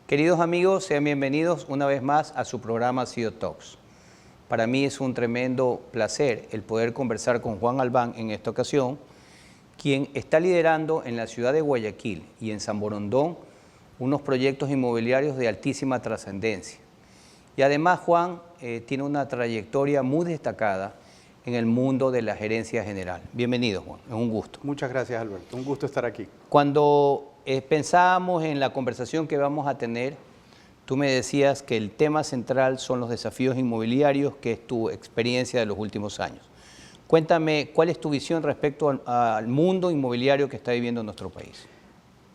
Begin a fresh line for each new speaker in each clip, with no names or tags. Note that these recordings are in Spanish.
Queridos amigos, sean bienvenidos una vez más a su programa CEO Talks. Para mí es un tremendo placer el poder conversar con Juan Albán en esta ocasión, quien está liderando en la ciudad de Guayaquil y en San Borondón unos proyectos inmobiliarios de altísima trascendencia. Y además Juan tiene una trayectoria muy destacada en el mundo de la gerencia general. Bienvenido, Juan, es un gusto.
Muchas gracias, Alberto, un gusto estar aquí.
Cuando pensábamos en la conversación que vamos a tener, tú me decías que el tema central son los desafíos inmobiliarios, que es tu experiencia de los últimos años. Cuéntame, ¿cuál es tu visión respecto al mundo inmobiliario que está viviendo nuestro país?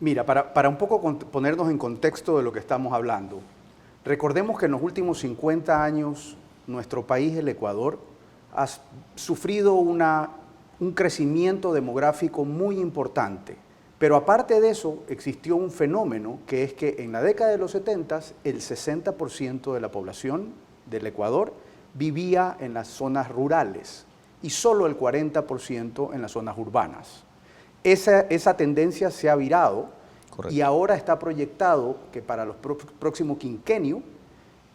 Mira, para un poco ponernos en contexto de lo que estamos hablando, recordemos que en los últimos 50 años nuestro país, el Ecuador, ha sufrido un crecimiento demográfico muy importante. Pero aparte de eso, existió un fenómeno que es que en la década de los 70 el 60% de la población del Ecuador vivía en las zonas rurales y solo el 40% en las zonas urbanas. Esa tendencia se ha virado. Correcto. Y ahora está proyectado que para los próximos quinquenio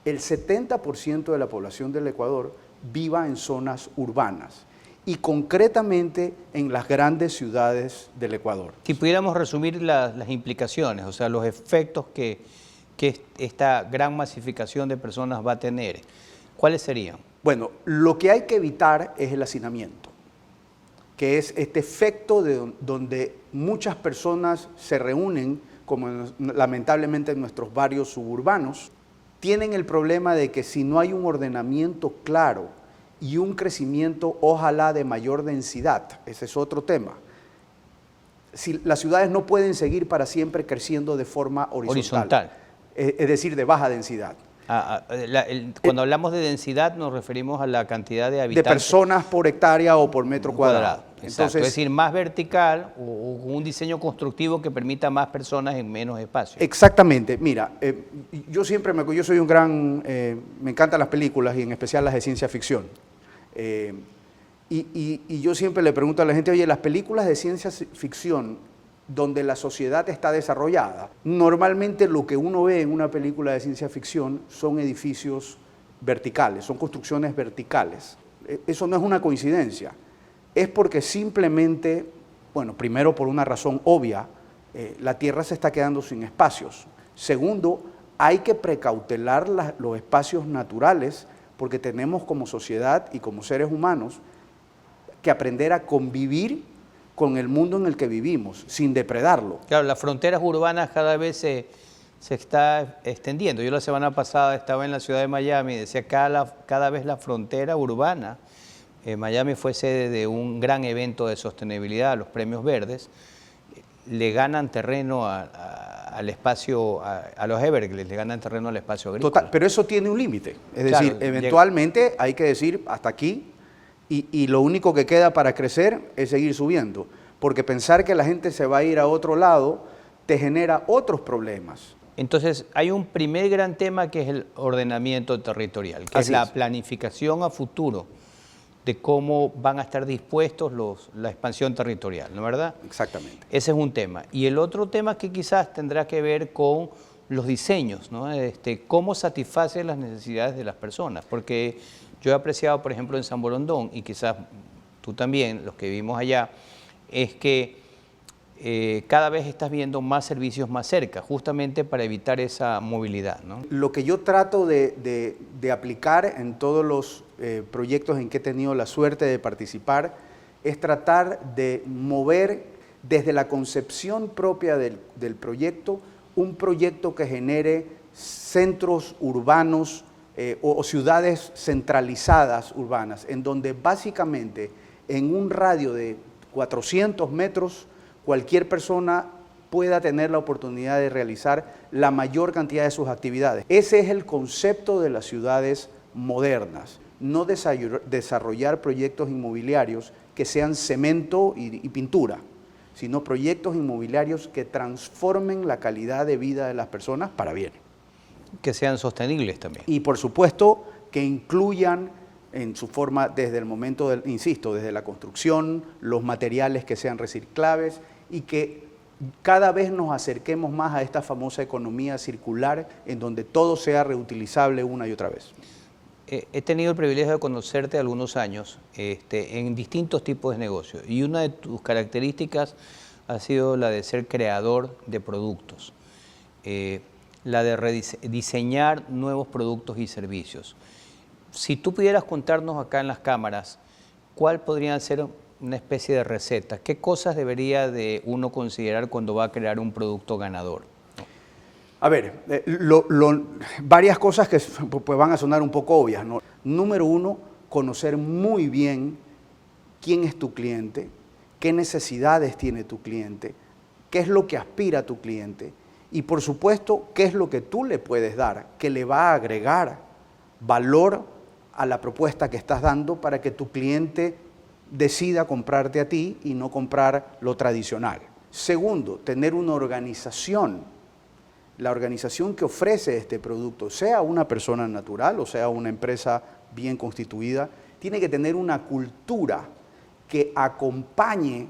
el 70% de la población del Ecuador viva en zonas urbanas y concretamente en las grandes ciudades del Ecuador.
Si pudiéramos resumir las implicaciones, o sea, los efectos que esta gran masificación de personas va a tener, ¿cuáles serían?
Bueno, lo que hay que evitar es el hacinamiento, que es este efecto donde muchas personas se reúnen, como lamentablemente en nuestros barrios suburbanos, tienen el problema de que si no hay un ordenamiento claro y un crecimiento, ojalá, de mayor densidad, ese es otro tema. Si las ciudades no pueden seguir para siempre creciendo de forma horizontal. Es decir, de baja densidad.
Cuando hablamos de densidad nos referimos a la cantidad de habitantes.
De personas por hectárea o por metro cuadrado.
Entonces, es decir, más vertical o un diseño constructivo que permita más personas en menos espacio.
Exactamente. Mira, yo soy un gran, me encantan las películas y en especial las de ciencia ficción. Y yo siempre le pregunto a la gente, oye, las películas de ciencia ficción donde la sociedad está desarrollada, normalmente lo que uno ve en una película de ciencia ficción son edificios verticales, son construcciones verticales. Eso no es una coincidencia, es porque simplemente, bueno, primero por una razón obvia, la Tierra se está quedando sin espacios. Segundo, hay que precautelar los espacios naturales porque tenemos como sociedad y como seres humanos que aprender a convivir con el mundo en el que vivimos, sin depredarlo.
Claro, las fronteras urbanas cada vez se está extendiendo. Yo la semana pasada estaba en la ciudad de Miami y decía cada vez la frontera urbana, Miami fue sede de un gran evento de sostenibilidad, los Premios Verdes, le ganan terreno al espacio, a los Everglades, le ganan terreno al espacio agrícola.
Total, pero eso tiene un límite, es decir, eventualmente hay que decir hasta aquí, y lo único que queda para crecer es seguir subiendo, porque pensar que la gente se va a ir a otro lado te genera otros problemas.
Entonces, hay un primer gran tema que es el ordenamiento territorial, que es la planificación a futuro de cómo van a estar dispuestos la expansión territorial, ¿no es verdad?
Exactamente.
Ese es un tema. Y el otro tema que quizás tendrá que ver con los diseños, ¿no? Cómo satisface las necesidades de las personas, porque yo he apreciado, por ejemplo, en San Borondón, y quizás tú también, los que vivimos allá, es que cada vez estás viendo más servicios más cerca, justamente para evitar esa movilidad, ¿no?
Lo que yo trato de aplicar en todos los proyectos en que he tenido la suerte de participar es tratar de mover desde la concepción propia del proyecto, un proyecto que genere centros urbanos o ciudades centralizadas urbanas, en donde básicamente en un radio de 400 metros cualquier persona pueda tener la oportunidad de realizar la mayor cantidad de sus actividades. Ese es el concepto de las ciudades modernas, no desarrollar proyectos inmobiliarios que sean cemento y pintura, sino proyectos inmobiliarios que transformen la calidad de vida de las personas para bien.
Que sean sostenibles también.
Y por supuesto que incluyan en su forma desde el momento, insisto, desde la construcción, los materiales que sean reciclables y que cada vez nos acerquemos más a esta famosa economía circular en donde todo sea reutilizable una y otra vez.
He tenido el privilegio de conocerte algunos años en distintos tipos de negocios y una de tus características ha sido la de ser creador de productos, la de diseñar nuevos productos y servicios. Si tú pudieras contarnos acá en las cámaras, ¿cuál podría ser una especie de receta? ¿Qué cosas debería de uno considerar cuando va a crear un producto ganador?
A ver, varias cosas que pues, van a sonar un poco obvias, ¿no? Número uno, conocer muy bien quién es tu cliente, qué necesidades tiene tu cliente, qué es lo que aspira tu cliente y por supuesto qué es lo que tú le puedes dar, que le va a agregar valor a la propuesta que estás dando para que tu cliente decida comprarte a ti y no comprar lo tradicional. Segundo, tener una organización. La organización que ofrece este producto, sea una persona natural o sea una empresa bien constituida, tiene que tener una cultura que acompañe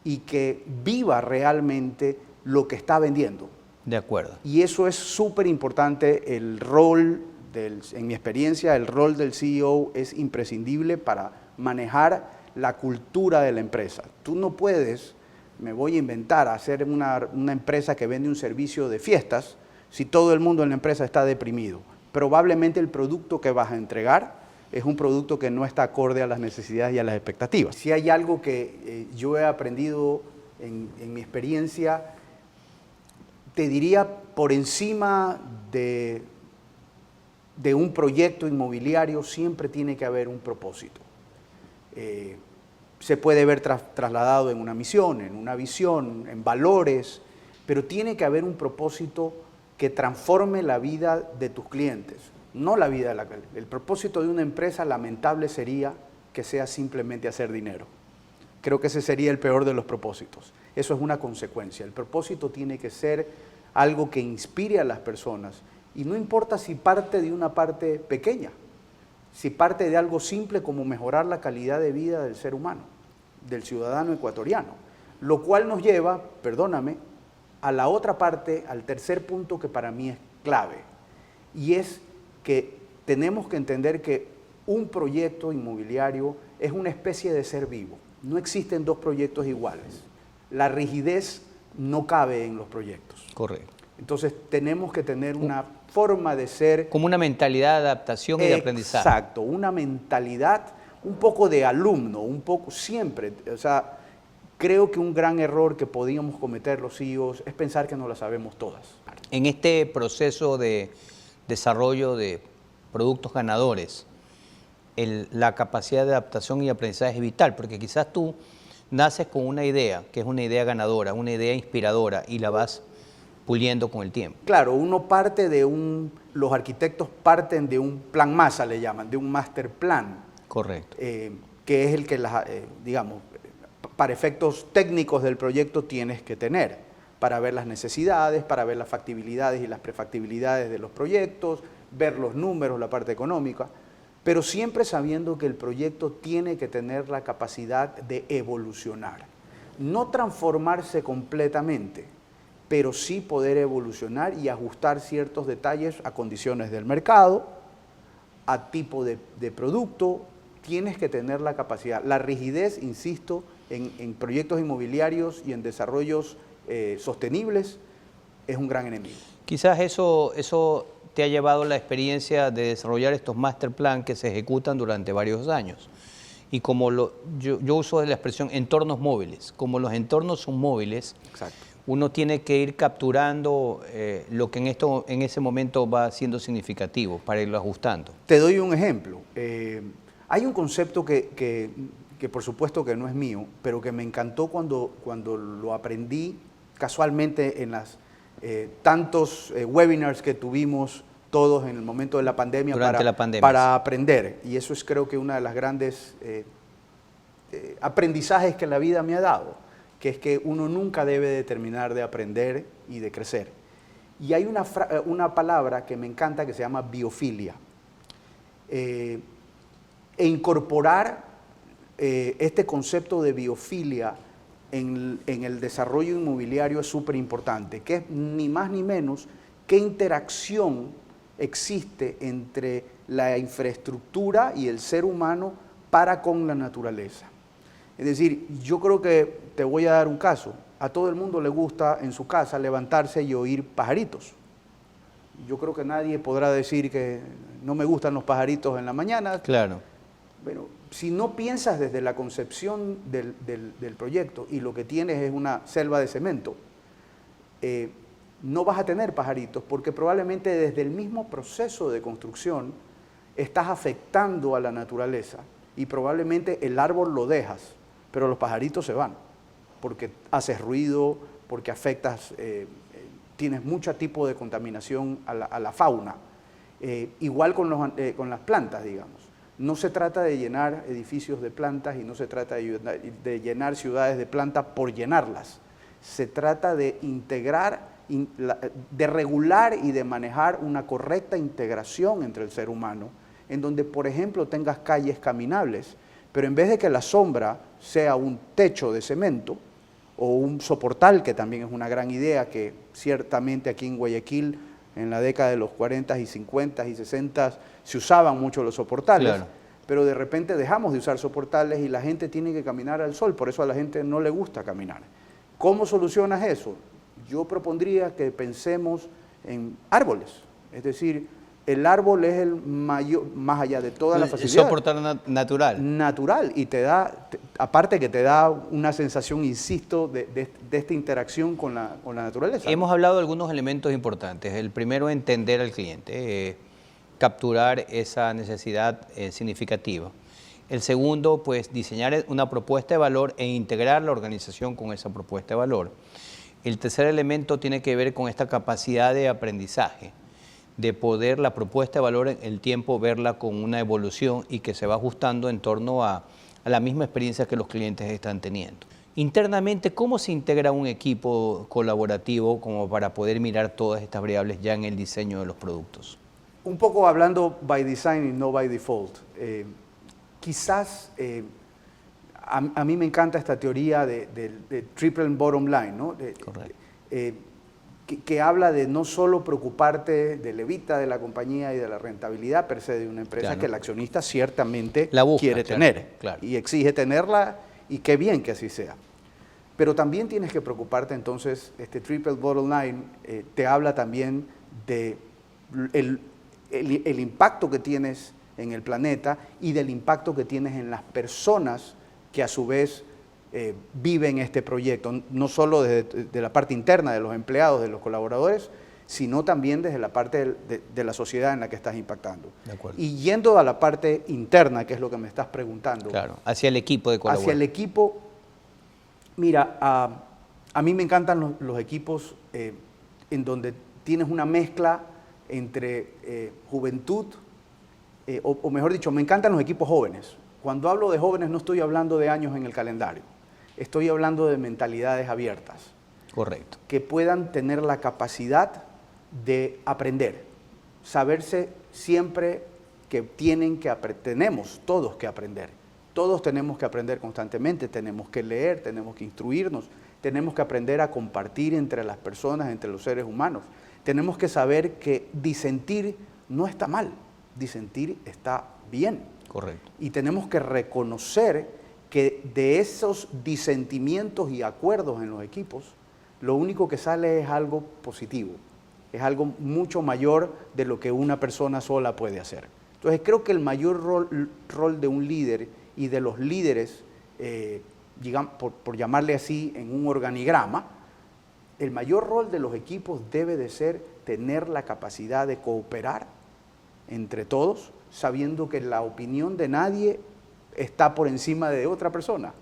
y que viva realmente lo que está vendiendo.
De acuerdo.
Y eso es súper importante. El rol, en mi experiencia, el rol del CEO es imprescindible para manejar la cultura de la empresa. Tú no puedes, me voy a inventar, hacer una empresa que vende un servicio de fiestas si todo el mundo en la empresa está deprimido. Probablemente el producto que vas a entregar es un producto que no está acorde a las necesidades y a las expectativas. Si hay algo que yo he aprendido en mi experiencia, te diría por encima de un proyecto inmobiliario siempre tiene que haber un propósito. Se puede ver trasladado en una misión, en una visión, en valores, pero tiene que haber un propósito que transforme la vida de tus clientes, no la vida de la calle. El propósito de una empresa lamentable sería que sea simplemente hacer dinero. Creo que ese sería el peor de los propósitos. Eso es una consecuencia. El propósito tiene que ser algo que inspire a las personas y no importa si parte de una parte pequeña, si parte de algo simple como mejorar la calidad de vida del ser humano, del ciudadano ecuatoriano, lo cual nos lleva, perdóname, a la otra parte, al tercer punto que para mí es clave, y es que tenemos que entender que un proyecto inmobiliario es una especie de ser vivo. No existen dos proyectos iguales. La rigidez no cabe en los proyectos.
Correcto.
Entonces tenemos que tener una forma de ser...
Como una mentalidad de adaptación y de aprendizaje.
Exacto, una mentalidad, un poco de alumno, un poco siempre. O sea, creo que un gran error que podíamos cometer los CEOs es pensar que no la sabemos todas.
En este proceso de desarrollo de productos ganadores, la capacidad de adaptación y aprendizaje es vital, porque quizás tú naces con una idea, que es una idea ganadora, una idea inspiradora, y la vas puliendo con el tiempo.
Claro, uno parte de los arquitectos parten de un plan masa, le llaman, de un master plan.
Correcto.
Que es el que, digamos, para efectos técnicos del proyecto tienes que tener, para ver las necesidades, para ver las factibilidades y las prefactibilidades de los proyectos, ver los números, la parte económica, pero siempre sabiendo que el proyecto tiene que tener la capacidad de evolucionar. No transformarse completamente, pero sí poder evolucionar y ajustar ciertos detalles a condiciones del mercado, a tipo de producto. Tienes que tener la capacidad. La rigidez, insisto, en proyectos inmobiliarios y en desarrollos sostenibles es un gran enemigo.
Quizás eso te ha llevado la experiencia de desarrollar estos master plan que se ejecutan durante varios años. Y como yo uso la expresión entornos móviles, como los entornos son móviles,
exacto,
uno tiene que ir capturando lo que en ese momento va siendo significativo para irlo ajustando.
Te doy un ejemplo. Hay un concepto que por supuesto que no es mío, pero que me encantó cuando lo aprendí casualmente en las tantos webinars que tuvimos todos en el momento de la pandemia, para aprender. Y eso es, creo que, una de las grandes aprendizajes que la vida me ha dado, que es que uno nunca debe de terminar de aprender y de crecer. Y hay una palabra que me encanta que se llama biofilia. E incorporar este concepto de biofilia en el desarrollo inmobiliario es súper importante, que es ni más ni menos qué interacción existe entre la infraestructura y el ser humano para con la naturaleza. Es decir, yo creo que, te voy a dar un caso, a todo el mundo le gusta en su casa levantarse y oír pajaritos. Yo creo que nadie podrá decir que no me gustan los pajaritos en la mañana.
Claro.
Bueno, si no piensas desde la concepción del proyecto y lo que tienes es una selva de cemento, no vas a tener pajaritos porque probablemente desde el mismo proceso de construcción estás afectando a la naturaleza y probablemente el árbol lo dejas, pero los pajaritos se van porque haces ruido, porque afectas, tienes mucho tipo de contaminación a la fauna. Igual con las plantas, digamos. No se trata de llenar edificios de plantas y no se trata de llenar ciudades de plantas por llenarlas. Se trata de integrar, de regular y de manejar una correcta integración entre el ser humano, en donde, por ejemplo, tengas calles caminables, pero en vez de que la sombra sea un techo de cemento o un soportal, que también es una gran idea, que ciertamente aquí en Guayaquil, en la década de los 40 y 50 y 60 se usaban mucho los soportales, claro, pero de repente dejamos de usar soportales y la gente tiene que caminar al sol, por eso a la gente no le gusta caminar. ¿Cómo solucionas eso? Yo propondría que pensemos en árboles, es decir, el árbol es el mayor, más allá de toda la facilidad.
Soportal natural.
Natural, y te da, aparte que te da una sensación, insisto, de esta interacción con la naturaleza.
Hemos hablado de algunos elementos importantes. El primero, entender al cliente, capturar esa necesidad significativa. El segundo, pues, diseñar una propuesta de valor e integrar la organización con esa propuesta de valor. El tercer elemento tiene que ver con esta capacidad de aprendizaje, de poder la propuesta de valor en el tiempo verla con una evolución y que se va ajustando en torno a la misma experiencia que los clientes están teniendo. Internamente, ¿cómo se integra un equipo colaborativo como para poder mirar todas estas variables ya en el diseño de los productos?
Un poco hablando by design y no by default. Quizás a mí me encanta esta teoría de triple bottom line, ¿no?
Correcto.
Que habla de no solo preocuparte del EBITDA de la compañía y de la rentabilidad per se de una empresa, claro, que el accionista ciertamente la busca, quiere tener, claro, y exige tenerla, y qué bien que así sea. Pero también tienes que preocuparte entonces, este triple bottom line te habla también de el impacto que tienes en el planeta y del impacto que tienes en las personas que a su vez viven este proyecto, no solo de la parte interna de los empleados, de los colaboradores, sino también desde la parte de la sociedad en la que estás impactando.
De acuerdo.
Y yendo a la parte interna, que es lo que me estás preguntando.
Claro, hacia el equipo de colaboradores.
Hacia el equipo, mira, a mí me encantan los equipos en donde tienes una mezcla entre juventud, o mejor dicho, me encantan los equipos jóvenes. Cuando hablo de jóvenes no estoy hablando de años en el calendario, estoy hablando de mentalidades abiertas.
Correcto.
Que puedan tener la capacidad de aprender, saberse siempre que tenemos todos que aprender. Todos tenemos que aprender constantemente, tenemos que leer, tenemos que instruirnos, tenemos que aprender a compartir entre las personas, entre los seres humanos. Tenemos que saber que disentir no está mal, disentir está bien.
Correcto.
Y tenemos que reconocer que de esos disentimientos y acuerdos en los equipos, lo único que sale es algo positivo, es algo mucho mayor de lo que una persona sola puede hacer. Entonces creo que el mayor rol de un líder y de los líderes, digamos, por llamarle así, en un organigrama, el mayor rol de los equipos debe de ser tener la capacidad de cooperar entre todos, sabiendo que la opinión de nadie está por encima de otra persona.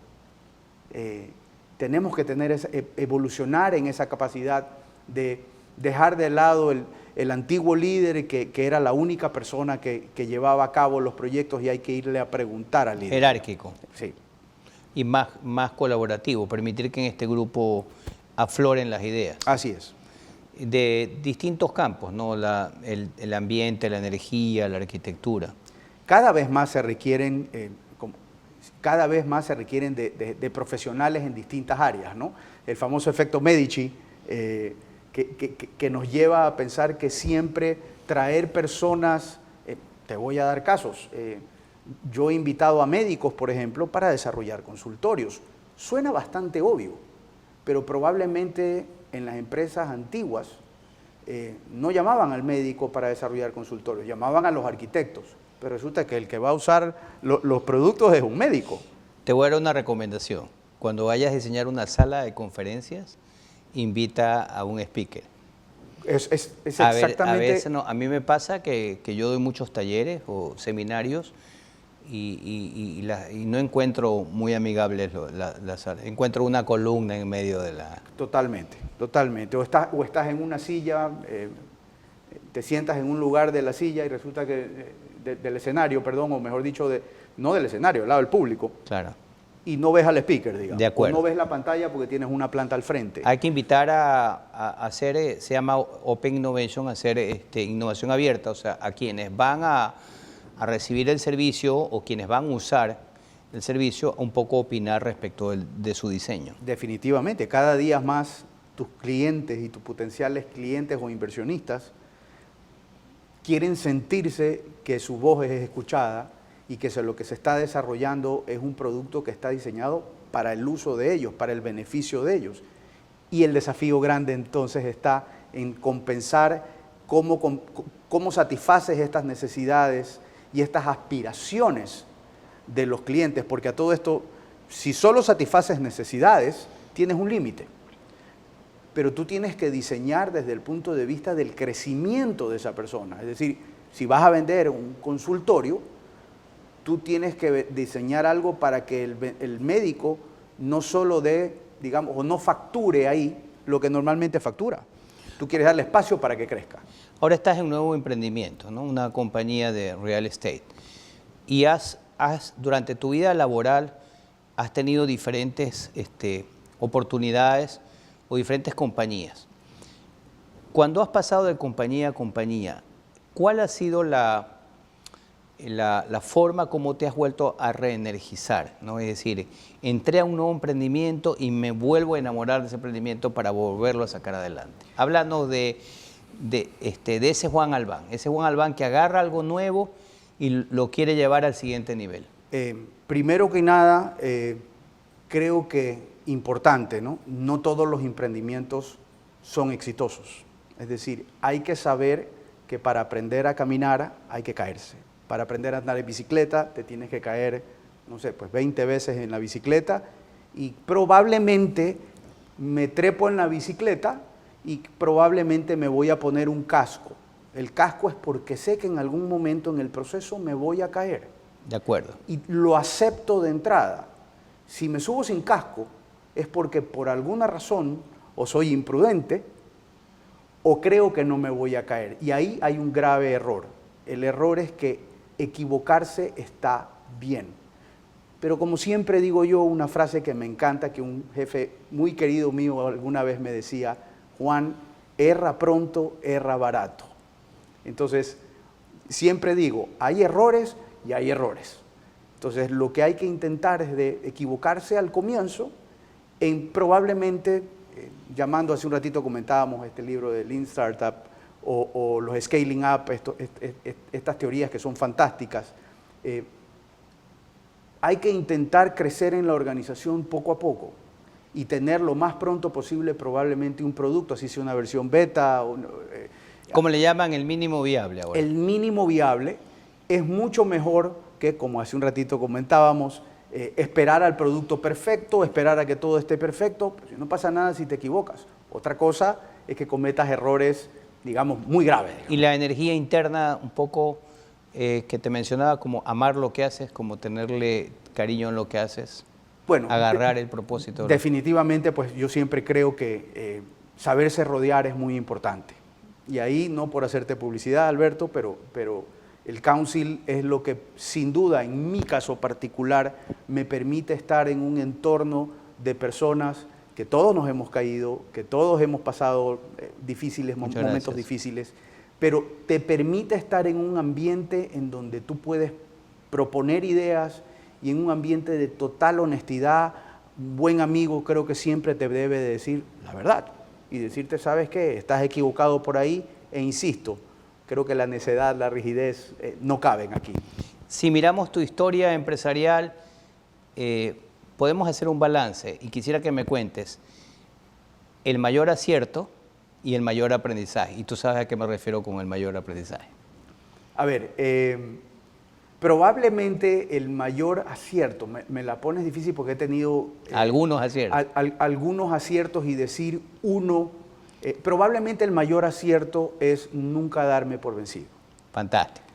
Tenemos que evolucionar en esa capacidad de dejar de lado el antiguo líder que era la única persona que llevaba a cabo los proyectos y hay que irle a preguntar al líder.
Jerárquico.
Sí.
Y más colaborativo, permitir que en este grupo afloren las ideas.
Así es.
De distintos campos, ¿no? El ambiente, la energía, la arquitectura.
Cada vez más se requieren, cada vez más se requieren de profesionales en distintas áreas, ¿no? El famoso efecto Medici, que nos lleva a pensar que siempre traer personas, te voy a dar casos, yo he invitado a médicos, por ejemplo, para desarrollar consultorios. Suena bastante obvio, pero probablemente en las empresas antiguas no llamaban al médico para desarrollar consultorios, llamaban a los arquitectos, pero resulta que el que va a usar los productos es un médico.
Te voy a dar una recomendación. Cuando vayas a diseñar una sala de conferencias, invita a un speaker.
Es exactamente...
A veces no, a mí me pasa que yo doy muchos talleres o seminarios y no encuentro muy amigables las salas. Encuentro una columna en medio de la...
Totalmente, totalmente. O estás en una silla, te sientas en un lugar de la silla y resulta que del escenario, perdón, o mejor dicho, no del escenario, al lado del público.
Claro.
Y no ves al speaker, digamos.
De acuerdo.
O no ves la pantalla porque tienes una planta al frente.
Hay que invitar a hacer, se llama Open Innovation, a hacer innovación abierta, o sea, a quienes van a recibir el servicio o quienes van a usar el servicio, un poco opinar respecto de su diseño.
Definitivamente, cada día más tus clientes y tus potenciales clientes o inversionistas quieren sentirse que su voz es escuchada y que lo que se está desarrollando es un producto que está diseñado para el uso de ellos, para el beneficio de ellos. Y el desafío grande entonces está en compensar cómo satisfaces estas necesidades y estas aspiraciones de los clientes, porque a todo esto, si solo satisfaces necesidades, tienes un límite. Pero tú tienes que diseñar desde el punto de vista del crecimiento de esa persona. Es decir, si vas a vender un consultorio, tú tienes que diseñar algo para que el médico no solo dé, digamos, o no facture ahí lo que normalmente factura. Tú quieres darle espacio para que crezca.
Ahora estás en un nuevo emprendimiento, ¿no? Una compañía de real estate. Y durante tu vida laboral has tenido diferentes oportunidades o diferentes compañías. Cuando has pasado de compañía a compañía, ¿cuál ha sido la forma como te has vuelto a reenergizar, ¿no? Es decir, entré a un nuevo emprendimiento y me vuelvo a enamorar de ese emprendimiento para volverlo a sacar adelante. Háblanos de ese Juan Albán que agarra algo nuevo y lo quiere llevar al siguiente nivel.
Primero que nada, creo que importante, ¿no? No todos los emprendimientos son exitosos. Es decir, hay que saber que para aprender a caminar hay que caerse. Para aprender a andar en bicicleta te tienes que caer, no sé, pues 20 veces en la bicicleta y probablemente me trepo en la bicicleta y probablemente me voy a poner un casco. El casco es porque sé que en algún momento en el proceso me voy a caer.
De acuerdo.
Y lo acepto de entrada. Si me subo sin casco es porque por alguna razón o soy imprudente o creo que no me voy a caer. Y ahí hay un grave error. El error es que equivocarse está bien. Pero como siempre digo yo, una frase que me encanta, que un jefe muy querido mío alguna vez me decía, Juan, erra pronto, erra barato. Entonces, siempre digo, hay errores y hay errores. Entonces, lo que hay que intentar es de equivocarse al comienzo, en probablemente, llamando hace un ratito comentábamos este libro de Lean Startup, o los Scaling Up, estas teorías que son fantásticas, hay que intentar crecer en la organización poco a poco y tener lo más pronto posible probablemente un producto, así sea una versión beta.
¿Cómo le llaman el mínimo viable ahora?
El mínimo viable es mucho mejor que, como hace un ratito comentábamos, esperar al producto perfecto, esperar a que todo esté perfecto, pues no pasa nada si te equivocas. Otra cosa es que cometas errores, digamos, muy graves. Digamos.
Y la energía interna, un poco, que te mencionaba, como amar lo que haces, como tenerle cariño en lo que haces,
bueno,
agarrar el propósito.
Definitivamente, pues yo siempre creo que saberse rodear es muy importante. Y ahí, no por hacerte publicidad, Alberto, pero el Council es lo que, sin duda, en mi caso particular, me permite estar en un entorno de personas que todos nos hemos caído, que todos hemos pasado momentos difíciles, pero te permite estar en un ambiente en donde tú puedes proponer ideas y en un ambiente de total honestidad. Un buen amigo creo que siempre te debe de decir la verdad y decirte, ¿sabes qué? Estás equivocado por ahí, e insisto, creo que la necedad, la rigidez no caben aquí.
Si miramos tu historia empresarial, podemos hacer un balance y quisiera que me cuentes el mayor acierto y el mayor aprendizaje. Y tú sabes a qué me refiero con el mayor aprendizaje.
A ver, probablemente el mayor acierto, me la pones difícil porque he tenido
Algunos aciertos.
algunos aciertos y decir uno, probablemente el mayor acierto es nunca darme por vencido.
Fantástico.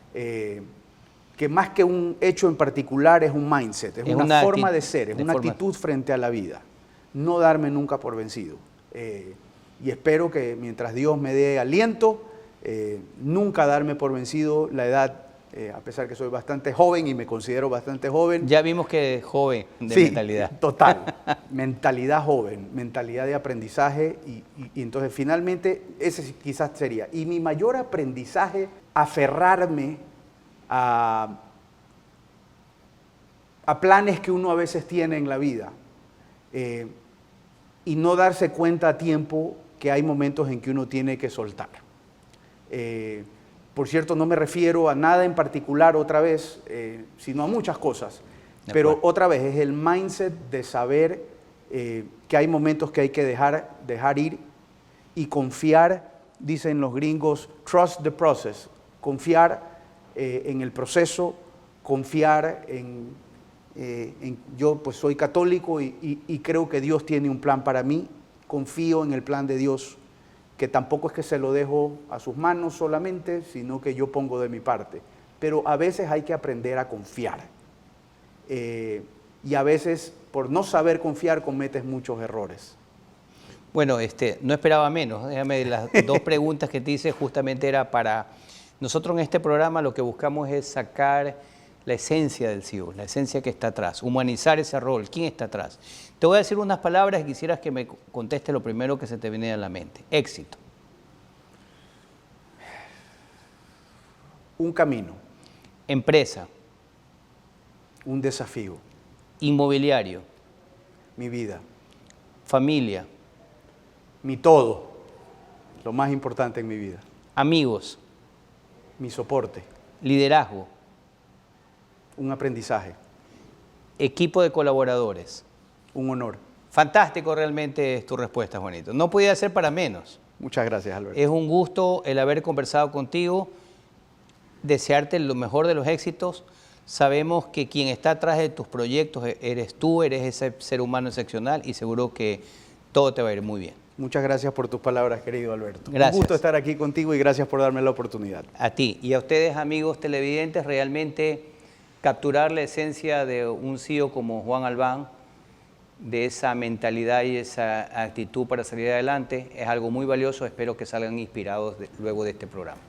Que más que un hecho en particular es un mindset, es una forma de ser, es una actitud frente a la vida. No darme nunca por vencido. Y espero que mientras Dios me dé aliento, nunca darme por vencido. La edad, a pesar que soy bastante joven y me considero bastante joven.
Ya vimos que es joven de
sí,
mentalidad.
Total, mentalidad joven, mentalidad de aprendizaje y entonces finalmente ese quizás sería. Y mi mayor aprendizaje, aferrarme a planes que uno a veces tiene en la vida y no darse cuenta a tiempo que hay momentos en que uno tiene que soltar. Por cierto, no me refiero a nada en particular otra vez, sino a muchas cosas. Pero otra vez, es el mindset de saber que hay momentos que hay que dejar ir y confiar, dicen los gringos, trust the process, confiar en el proceso, confiar yo pues soy católico y creo que Dios tiene un plan para mí, confío en el plan de Dios, que tampoco es que se lo dejo a sus manos solamente, sino que yo pongo de mi parte. Pero a veces hay que aprender a confiar. Y a veces, por no saber confiar, cometes muchos errores.
Bueno, no esperaba menos. Déjame, las dos preguntas que te hice justamente era para... Nosotros en este programa lo que buscamos es sacar la esencia del CEO, la esencia que está atrás, humanizar ese rol, quién está atrás. Te voy a decir unas palabras y quisieras que me conteste lo primero que se te viene a la mente. Éxito.
Un camino.
Empresa.
Un desafío.
Inmobiliario.
Mi vida.
Familia.
Mi todo. Lo más importante en mi vida.
Amigos.
Mi soporte.
Liderazgo.
Un aprendizaje.
Equipo de colaboradores.
Un honor.
Fantástico realmente es tu respuesta, Juanito. No podía ser para menos.
Muchas gracias, Alberto.
Es un gusto el haber conversado contigo, desearte lo mejor de los éxitos. Sabemos que quien está atrás de tus proyectos eres tú, eres ese ser humano excepcional y seguro que todo te va a ir muy bien.
Muchas gracias por tus palabras, querido Alberto.
Gracias.
Un gusto estar aquí contigo y gracias por darme la oportunidad.
A ti y a ustedes, amigos televidentes, realmente capturar la esencia de un CEO como Juan Albán, de esa mentalidad y esa actitud para salir adelante, es algo muy valioso. Espero que salgan inspirados luego de este programa.